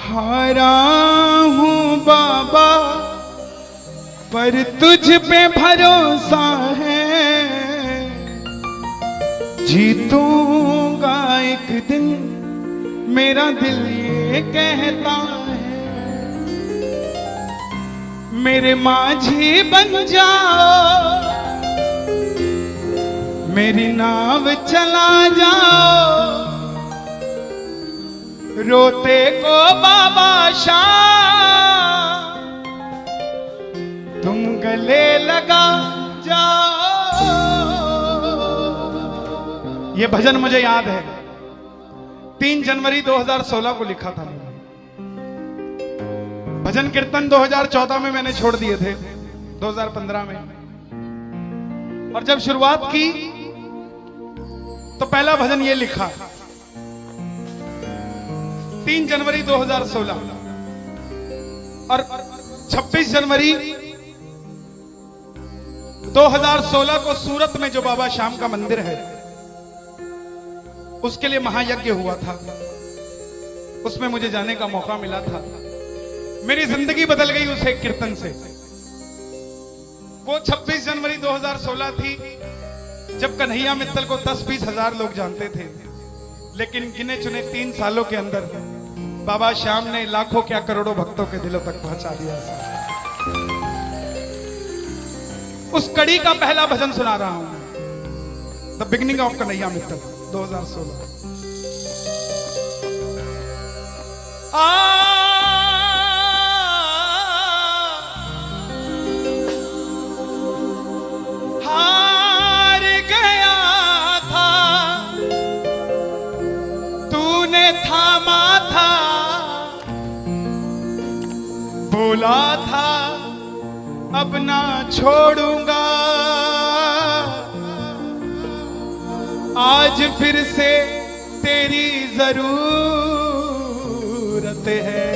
हारा हूँ बाबा पर तुझ पे भरोसा है, जीतूंगा एक दिन मेरा दिल ये कहता है। मेरे माझी बन जाओ, मेरी नाव चला जाओ, रोते को बाबा शाम तुम गले लगा जाओ। ये भजन मुझे याद है, 3 जनवरी 2016 को लिखा था मैंने। भजन कीर्तन 2014 में मैंने छोड़ दिए थे, 2015 में। और जब शुरुआत की तो पहला भजन ये लिखा 3 जनवरी 2016। और 26 जनवरी 2016 को सूरत में जो बाबा श्याम का मंदिर है उसके लिए महायज्ञ हुआ था, उसमें मुझे जाने का मौका मिला था। मेरी जिंदगी बदल गई उस एक कीर्तन से। वो 26 जनवरी 2016 थी जब कन्हैया मित्तल को 10-20 हजार लोग जानते थे, लेकिन गिने चुने 3 सालों के अंदर बाबा श्याम ने लाखों क्या करोड़ों भक्तों के दिलों तक पहुंचा दिया। उस कड़ी का पहला भजन सुना रहा हूं, the beginning of Kanhaiya Mittal 2016। हार गया था तूने थामा था, बोला था अब ना छोड़ूंगा, आज फिर से तेरी जरूरत है,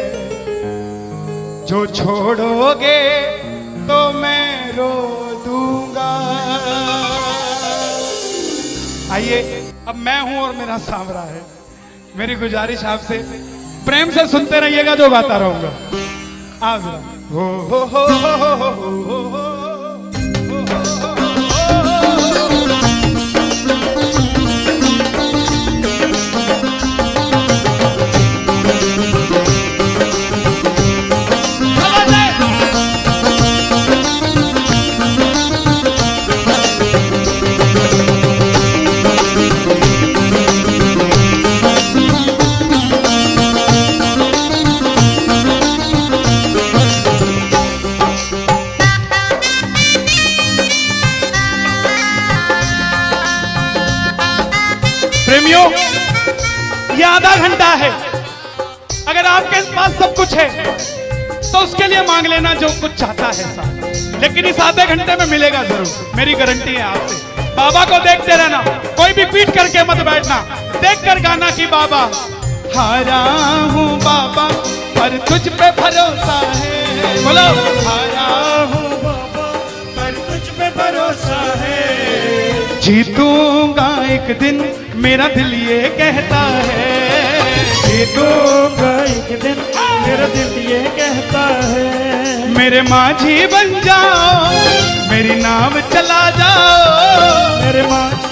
जो छोड़ोगे तो मैं रो दूंगा। आइए, अब मैं हूं और मेरा सांवरा है। मेरी गुजारिश आपसे प्रेम से सुनते रहिएगा, जो गाता रहूंगा। आप हो हो हो हो हो हो हो हो। प्रेमियों, ये आधा घंटा है। अगर आपके पास सब कुछ है तो उसके लिए मांग लेना जो कुछ चाहता है साहब, लेकिन इस आधे घंटे में मिलेगा जरूर, मेरी गारंटी है आपसे। बाबा को देखते रहना, कोई भी पीट करके मत बैठना, देख कर गाना कि बाबा हारा हूँ बाबा पर तुझ पे भरोसा है। बोलो हारा हूँ बाबा पर तुझ पे भरोसा है, जीतूंगा एक दिन मेरा दिल ये कहता है, जीतूंगा एक दिन मेरा दिल ये कहता है। मेरे माझी बन जाओ, मेरी नाव चला जाओ, मेरे माझी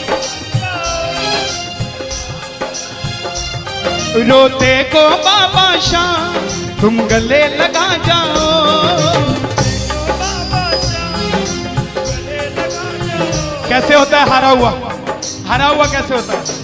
रोते को बाबा शाम तुम गले लगा जाओ। कैसे होता है हारा हुआ? हारा हुआ कैसे होता है?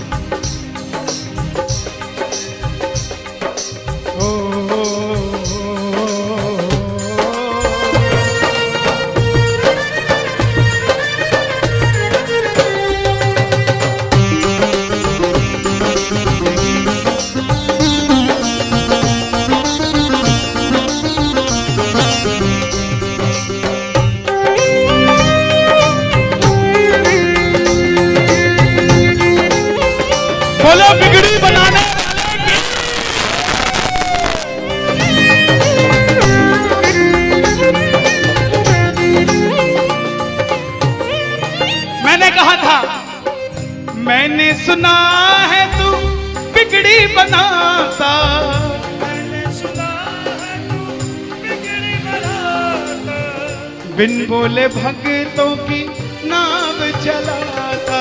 बिन बोले भक्तों की नाव चलाता,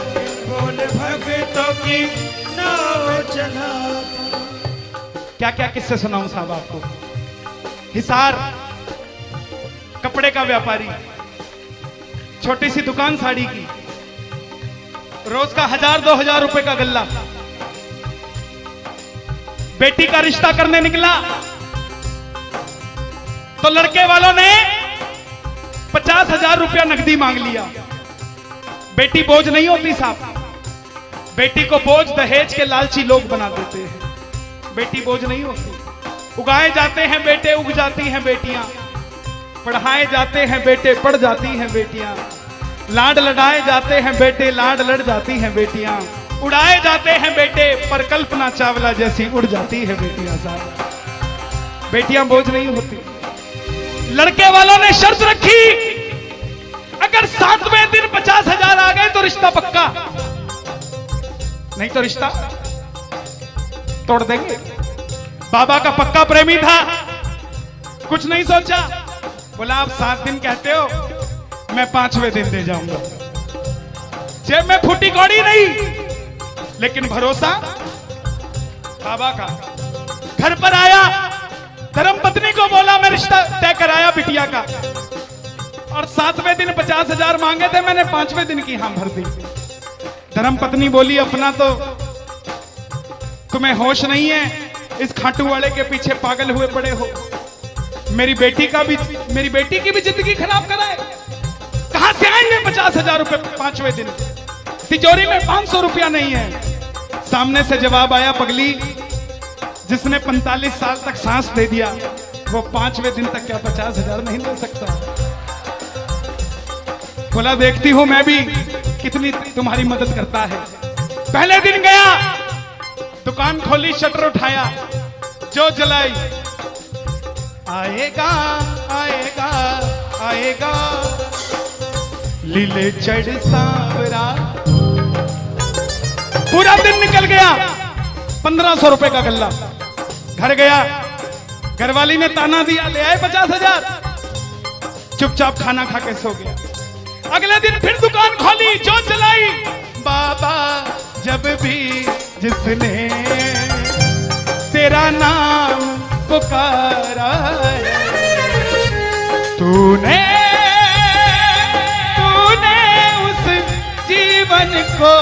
बिन बोले भक्तों की नाव चलाता। क्या क्या किस्से सुनाऊं साहब आपको। हिसार कपड़े का व्यापारी, छोटी सी दुकान साड़ी की, रोज का 1000-2000 रुपए का गल्ला। बेटी का रिश्ता करने निकला तो लड़के वालों ने 50,000 रुपया नकदी मांग लिया। बेटी बोझ नहीं होती साहब, बेटी को बोझ दहेज के लालची लोग बना देते हैं। बेटी बोझ नहीं होती, उगाए जाते हैं बेटे, उग जाती हैं बेटियां, पढ़ाए जाते हैं बेटे, पढ़ जाती हैं बेटियां, लाड लड़ाए जाते हैं बेटे, लाड लड़ जाती हैं बेटियां, उड़ाए जाते हैं बेटे, पर कल्पना चावला जैसी उड़ जाती है बेटियां। साहब बेटियां बोझ नहीं होती। लड़के वालों ने शर्त रखी, अगर 7वें दिन 50,000 आ गए तो रिश्ता पक्का, नहीं तो रिश्ता तोड़ देंगे। बाबा का पक्का प्रेमी था, कुछ नहीं सोचा, बोला आप 7 दिन कहते हो, मैं 5वें दिन दे जाऊंगा। जेब में फूटी कौड़ी नहीं, लेकिन भरोसा बाबा का। घर पर आया, धर्मपत्नी को बोला मैं रिश्ता तय कराया बिटिया का, और 7वें दिन 50,000 मांगे थे, मैंने 5वें दिन की हां भर दी। धर्मपत्नी बोली अपना तो तुम्हें होश नहीं है, इस खाटू वाले के पीछे पागल हुए पड़े हो। मेरी बेटी की भी जिंदगी खराब कराए। कहां से आएंगे 50,000 रुपए 5वें दिन? तिजोरी में 500 रुपया नहीं है। सामने से जवाब आया, पगली जिसने 45 साल तक सांस दे दिया, वो 5वें दिन तक क्या 50,000 नहीं दे सकता? बोला देखती हूं मैं भी कितनी तुम्हारी मदद करता है। पहले दिन गया, दुकान खोली, शटर उठाया, जो जलाई, आएगा आएगा आएगा लीले चढ़ सांवरा। पूरा दिन निकल गया, 1500 रुपए का गल्ला। घर गया, घरवाली ने ताना दिया, ले आए 50,000, चुपचाप खाना खा के सो गया। अगले दिन फिर दुकान खोली, जो चलाई, बाबा जब भी जिसने तेरा नाम पुकारा है, तूने उस जीवन को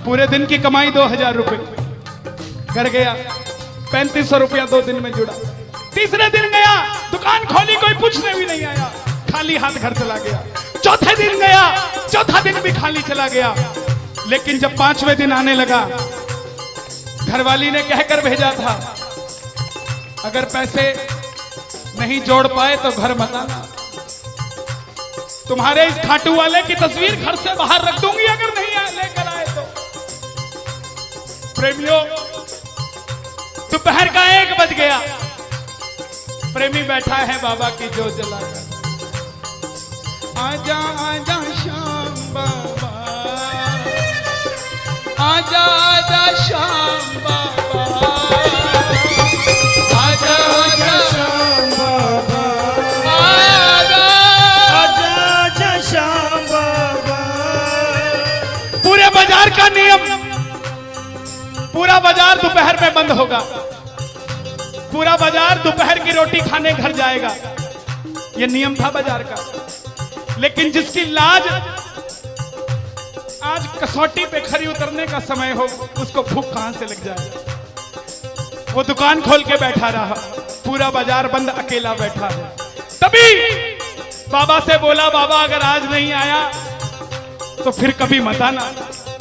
पूरे दिन की कमाई 2,000 रुपए। घर गया, 3500 रुपया 2 दिन में जुड़ा। तीसरे दिन गया, दुकान खोली, कोई पूछने भी नहीं आया, खाली हाथ घर चला गया। चौथे दिन गया, चौथा दिन भी खाली चला गया। लेकिन जब 5वें दिन आने लगा, घरवाली ने कहकर भेजा था, अगर पैसे नहीं जोड़ पाए तो घर मत आना, तुम्हारे इस खाटू वाले की तस्वीर घर से बाहर रख दूंगी अगर नहीं लेकर आए तो। प्रेमियों, दोपहर का 1 बज गया, प्रेमी बैठा है बाबा की जोत जलाकर। आजा आजा श्याम बाबा, आजा आजा श्याम बाबा, आजा आजा श्याम बाबा, आजा आजा आजा श्याम बाबा। पूरे बाजार का नियम, पूरा बाजार दोपहर में बंद होगा, पूरा बाजार दोपहर की रोटी खाने घर जाएगा। यह नियम था बाजार का। लेकिन जिसकी लाज आज कसौटी पे खरी उतरने का समय हो, उसको भूख कहां से लग जाए? वो दुकान खोल के बैठा रहा, पूरा बाजार बंद, अकेला बैठा है। तभी बाबा से बोला, बाबा अगर आज नहीं आया तो फिर कभी मत आना,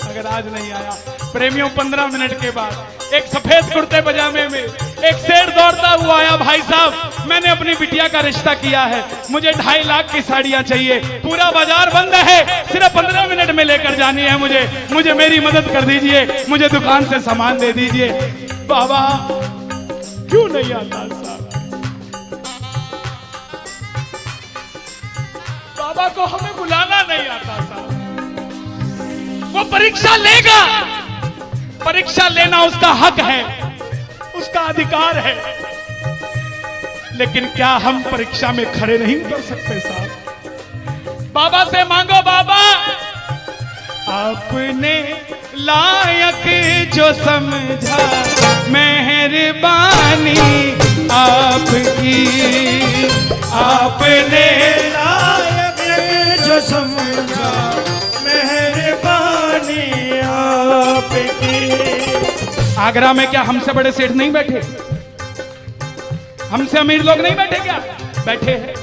अगर आज नहीं आया। प्रेमियों, 15 मिनट के बाद एक सफेद कुर्ते पजामे में एक शेर दौड़ता हुआ आया, भाई साहब मैंने अपनी बिटिया का रिश्ता किया है, मुझे 2.5 लाख की साड़ियां चाहिए, पूरा बाजार बंद है, सिर्फ 15 मिनट में लेकर जानी है मुझे मेरी मदद कर दीजिए, मुझे दुकान से सामान दे दीजिए। बाबा क्यों नहीं आता साहब? बाबा को हमें बुलाना नहीं आता साहब। वो परीक्षा लेगा, परीक्षा लेना उसका हक है, उसका अधिकार है, लेकिन क्या हम परीक्षा में खड़े नहीं उतर सकते साहब? बाबा से मांगो, बाबा आपने लायक जो समझा, मेहरबानी आपकी, आपने लायक जो समझा, मेहरबानी आपकी। आगरा में क्या हमसे बड़े सेठ नहीं बैठे? हमसे अमीर लोग नहीं बैठे क्या? बैठे हैं,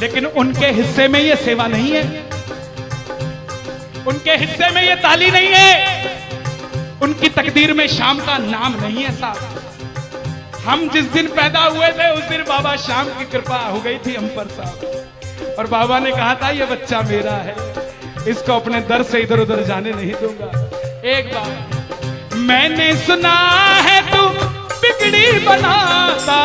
लेकिन उनके हिस्से में ये सेवा नहीं है, उनके हिस्से में ये ताली नहीं है, उनकी तकदीर में शाम का नाम नहीं है साहब। हम जिस दिन पैदा हुए थे उस दिन बाबा शाम की कृपा हो गई थी हम पर साहब, और बाबा ने कहा था ये बच्चा मेरा है, इसको अपने दर से इधर उधर जाने नहीं दूंगा। एक बार मैंने सुना है तू बिगड़ी बनाता,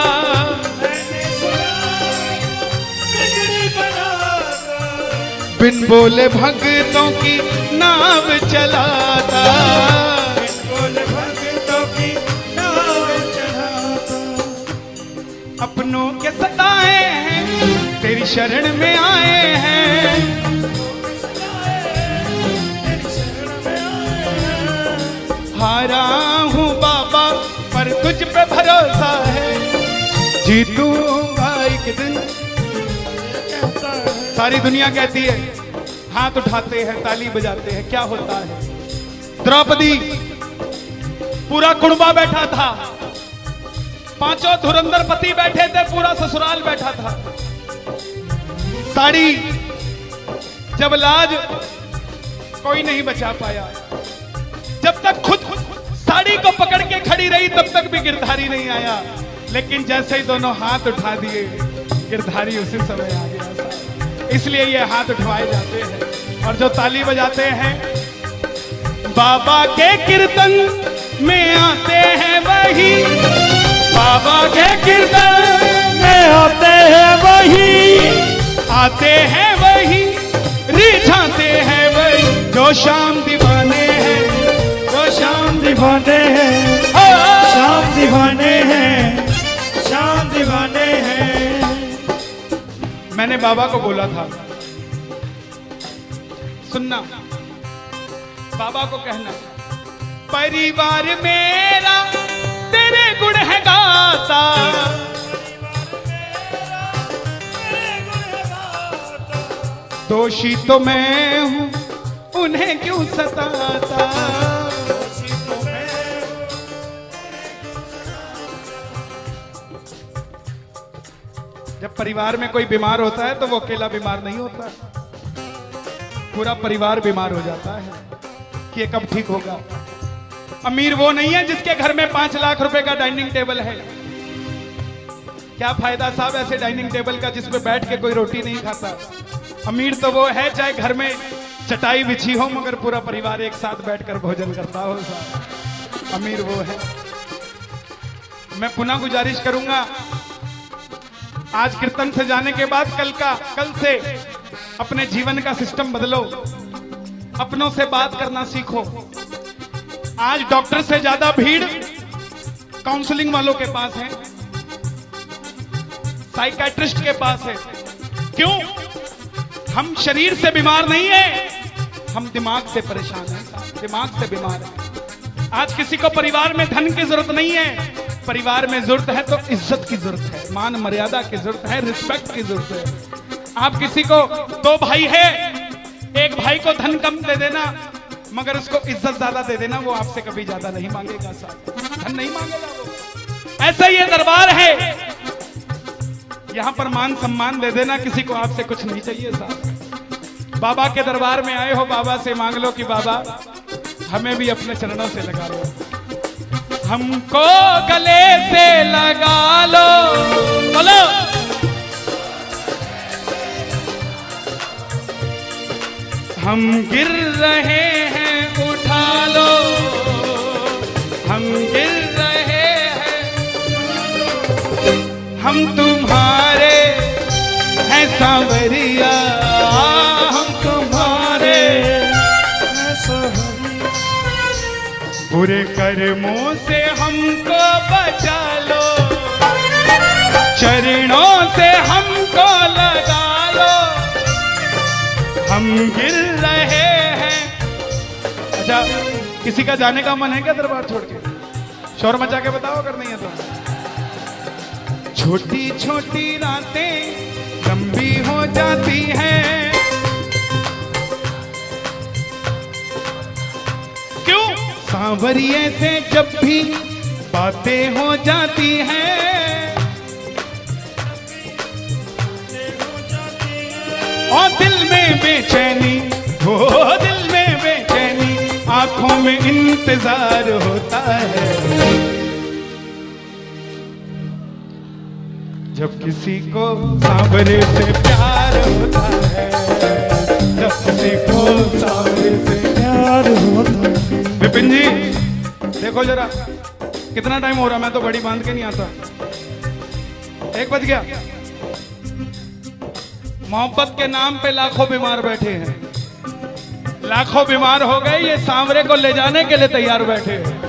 बिन बोले भक्तों की नाव चलाता, बिन बोले भक्तों की नाव चलाता। अपनों के सताए हैं तेरी शरण में आए हैं, हारा हूँ बाबा पर तुझ पे भरोसा है, जीतूंगा एक दिन। सारी दुनिया कहती है, हाथ उठाते हैं ताली बजाते हैं, क्या होता है? द्रौपदी पूरा कुड़बा बैठा था, पांचों धुरंधर पति बैठे थे, पूरा ससुराल बैठा था। साड़ी जब लाज कोई नहीं बचा पाया, जब तक खुद साड़ी को पकड़ के खड़ी रही तब तक भी गिरधारी नहीं आया, लेकिन जैसे ही दोनों हाथ उठा दिए गिरधारी उसी समय आ गया। इसलिए ये हाथ उठवाए जाते हैं और जो ताली बजाते हैं बाबा के कीर्तन में आते हैं वही, बाबा के कीर्तन में आते हैं वही, आते हैं वही, रिझाते हैं वही, जो शाम दीवाने हैं, जो शाम दीवाने हैं, शाम दीवाने हैं, शाम दीवाने हैं। मैंने बाबा को बोला था, सुनना, बाबा को कहना, परिवार मेरा तेरे गुण है गाता, दोषी तो मैं हूं उन्हें क्यों सताता। जब परिवार में कोई बीमार होता है तो वो अकेला बीमार नहीं होता, पूरा परिवार बीमार हो जाता है कि ये कब ठीक होगा। अमीर वो नहीं है जिसके घर में 5 लाख रुपए का डाइनिंग टेबल है, क्या फायदा साहब ऐसे डाइनिंग टेबल का जिसपे बैठ के कोई रोटी नहीं खाता। अमीर तो वो है चाहे घर में चटाई बिछी हो मगर पूरा परिवार एक साथ बैठकर भोजन करता हो साहब, अमीर वो है। मैं पुनः गुजारिश करूंगा, आज कीर्तन से जाने के बाद कल से अपने जीवन का सिस्टम बदलो, अपनों से बात करना सीखो। आज डॉक्टर से ज्यादा भीड़ काउंसलिंग वालों के पास है, साइकियाट्रिस्ट के पास है। क्यों? हम शरीर से बीमार नहीं है, हम दिमाग से परेशान हैं, दिमाग से बीमार हैं। आज किसी को परिवार में धन की जरूरत नहीं है, परिवार में जरूरत है तो इज्जत की जरूरत है, मान मर्यादा की जरूरत है, रिस्पेक्ट की जरूरत है। आप किसी को 2 भाई है, एक भाई को धन कम दे देना मगर उसको इज्जत ज्यादा दे देना, वो आपसे कभी ज्यादा नहीं मांगेगा साहब, धन नहीं मांगेगा वो। ऐसा ये दरबार है, यहां पर मान सम्मान दे देना, किसी को आपसे कुछ नहीं चाहिए साहब। बाबा के दरबार में आए हो, बाबा से मांग लो कि बाबा हमें भी अपने चरणों से लगा लो, हमको गले से लगा लो, बोलो हम गिर रहे हैं उठा लो, हम गिर रहे हैं, हम तुम्हारे हैं सांवरिया, हम तुम्हारे हैं सांवरिया। बुरे कर्मों से हमको बचा लो, चरणों से हमको लगा लो, हम गिर रहे हैं। अच्छा, किसी का जाने का मन है क्या दरबार छोड़ के? शोर मचा के बताओ अगर नहीं है तो। छोटी छोटी रातें लंबी हो जाती हैं, क्यों? सांवरिये से जब भी बातें हो जाती हैं, और दिल में बेचैनी, हो दिल में बेचैनी, आंखों में इंतजार होता है। जब किसी को सांवरे से प्यार होता है, जब किसी को सांवरे से प्यार होता है। विपिन जी देखो जरा कितना टाइम हो रहा, मैं तो घड़ी बांध के नहीं आता। 1 बज गया। मोहब्बत के नाम पे लाखों बीमार बैठे हैं, लाखों बीमार हो गए, ये सांवरे को ले जाने के लिए तैयार बैठे हैं।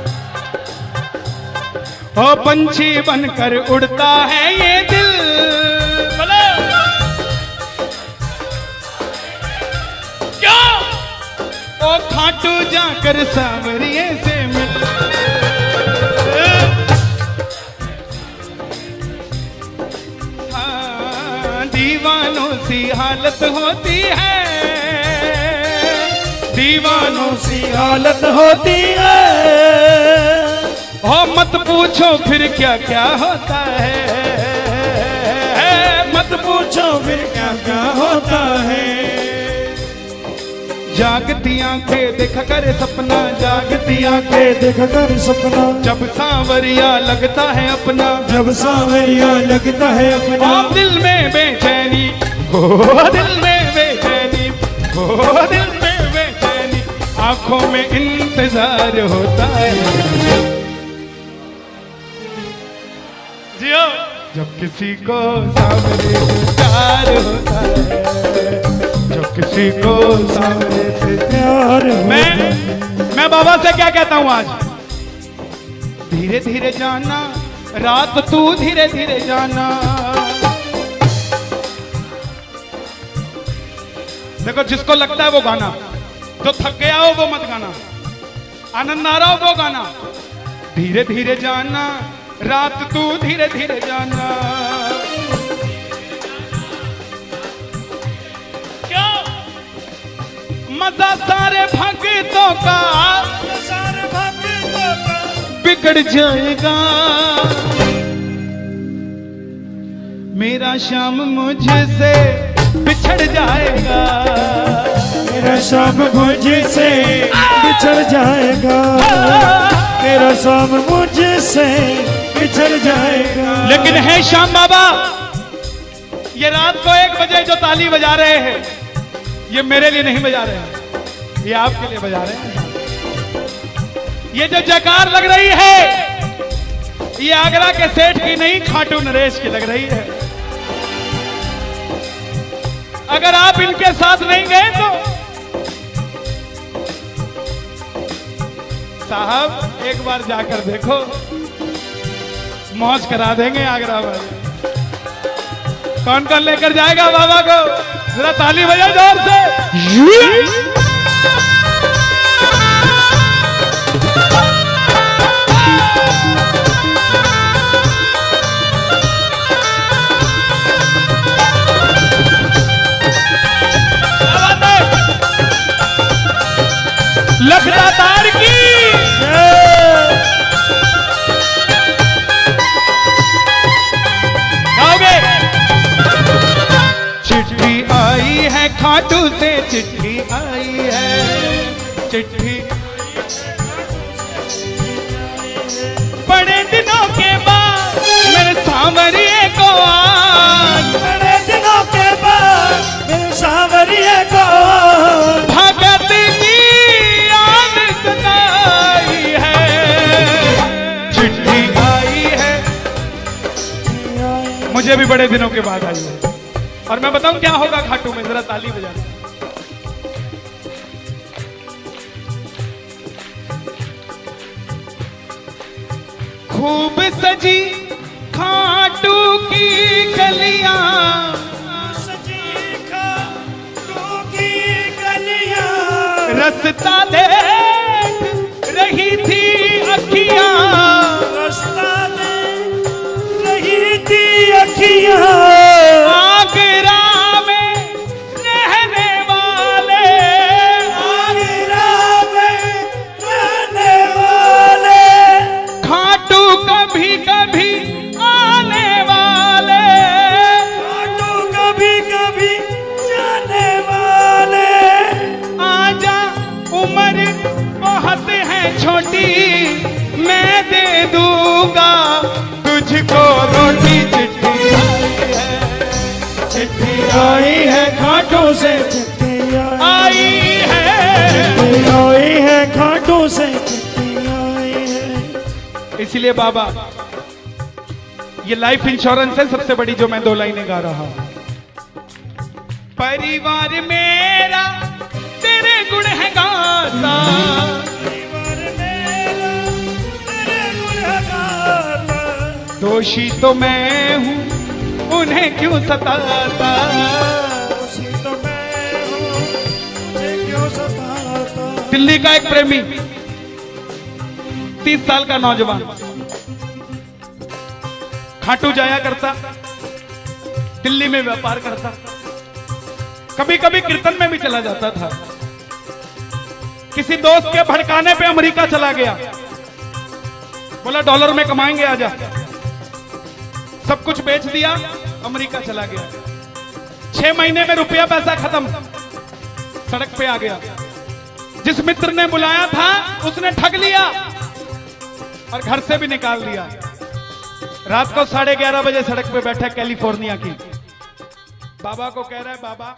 ओ पंछी बनकर उड़ता है ये दिल, क्या? ओ खाटू जाकर सांवरिये से मिल, हाँ, दीवानों सी हालत होती है, दीवानों सी हालत होती है। हो मत पूछो फिर क्या क्या होता है, मत पूछो फिर क्या क्या होता है। जागती आंखें देख कर सपना, जागती आंखें देख कर सपना, जब सांवरिया लगता है अपना, जब सांवरिया लगता है अपना। और दिल में बेचैनी, हो दिल में बेचैनी, हो दिल में बेचैनी, आंखों में इंतजार होता है। जियो। जब किसी को सांवरे से प्यार होता है, जब किसी को सांवरे से प्यार मैं बाबा से क्या कहता हूं आज? धीरे धीरे जाना, रात तू धीरे धीरे जाना। देखो जिसको लगता है वो गाना, जो थक गया हो वो मत गाना, आनंद आ रहा हो वो गाना। धीरे धीरे जाना, रात तू धीरे धीरे जाना। क्या मजा सारे भक्तों का, सारे भक्तों का बिगड़ जाएगा। मेरा श्याम मुझसे बिछड़ जाएगा, मेरा शाम मुझसे बिछड़ जाएगा, मेरा शाम मुझसे बिछड़ जाएगा। लेकिन है श्याम बाबा, ये रात को 1 बजे जो ताली बजा रहे हैं, ये मेरे लिए नहीं बजा रहे हैं, ये आपके लिए बजा रहे हैं। ये जो जयकार लग रही है, ये आगरा के सेठ की नहीं, खाटू नरेश की लग रही है। अगर आप इनके साथ नहीं गए तो साहब एक बार जाकर देखो, मौज करा देंगे आगरा वाले। कौन कौन लेकर जाएगा बाबा को? जरा ताली बजाओ जोर से। लखदा तार की गाओगे? चिट्ठी आई है खाटू से, चिट्ठी आई है, चिट्ठी बड़े दिनों के बाद मेरे सांवरिये को आज, बड़े दिनों के बाद मेरे सांवरिये को भगत की याद सताई है। चिट्ठी आई है, मुझे भी बड़े दिनों के बाद आई है। और मैं बताऊं क्या होगा खाटू में, जरा ताली बजा। खूब सजी खाटू की गलियां, सजी खाटू की गलियां, रास्ता देख रही थी अखियां, रास्ता देख रही थी अखियां, आगरा में रहने वाले, आगरा में रहने वाले, खाटू कभी कभी आने वाले, खाटू कभी कभी जाने वाले, आजा उम्र बहुत है छोटी, मैं दे दूंगा तुझको रोटी। चिट्ठी आई है खाटू से चिट्ठी आई है, आई है, खाटू से चिट्ठी आई है। इसलिए बाबा ये लाइफ इंश्योरेंस है सबसे बड़ी जो मैं 2 लाइनें गा रहा हूं। परिवार मेरा तेरे गुण है गाता, परिवार मेरा तेरे गुण है गाता, दोषी तो मैं हूं उन्हें क्यों सताता, उसी तो मैं हूँ, मुझे क्यों सताता। दिल्ली का एक प्रेमी 30 साल का नौजवान खाटू जाया करता, दिल्ली में व्यापार करता, कभी कभी कीर्तन में भी चला जाता था। किसी दोस्त के भड़काने पे अमेरिका चला गया, बोला डॉलर में कमाएंगे आजा, सब कुछ बेच दिया, अमेरिका चला गया। 6 महीने में रुपया पैसा खत्म, सड़क पे आ गया। जिस मित्र ने बुलाया था उसने ठग लिया और घर से भी निकाल दिया। रात को 11:30 बजे सड़क पे बैठा कैलिफोर्निया की, बाबा को कह रहा है बाबा